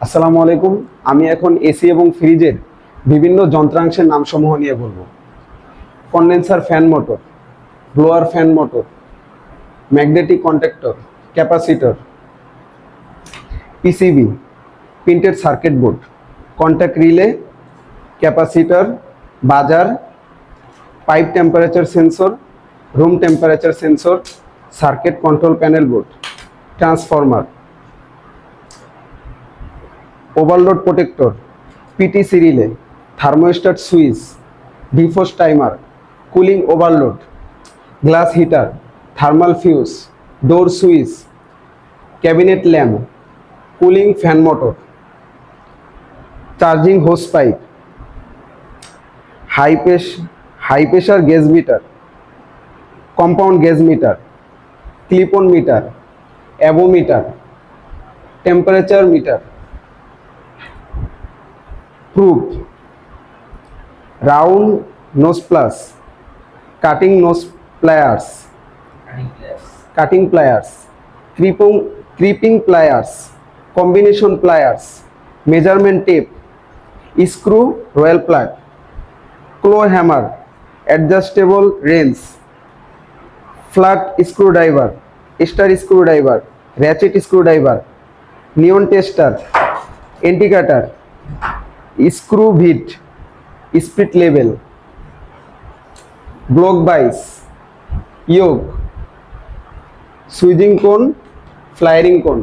আসসালামু আলাইকুম। আমি এখন এসি এবং ফ্রিজের বিভিন্ন যন্ত্রাংশের নামসমূহ নিয়ে বলবো। Condenser fan motor, blower fan motor, magnetic contactor, capacitor, PCB, printed circuit board, contact relay, capacitor, buzzer, pipe temperature sensor, room temperature sensor, circuit control panel board, transformer, overload protector, PTC relay, thermostat switch, defrost timer, cooling overload, glass heater, thermal fuse, door switch, cabinet lamp, cooling fan motor, charging hose pipe, high pressure gauge meter, compound gauge meter, clip on meter, avometer, temperature meter, proof, round nose pliers, cutting nose pliers, cutting pliers, crimping pliers, combination pliers, measurement tape, screw, royal plug, claw hammer, adjustable wrench, flat screwdriver, star screwdriver, ratchet screwdriver, neon tester, indicator, screw bit, speed level, block vise, yoke, swaging cone, flaring কোন।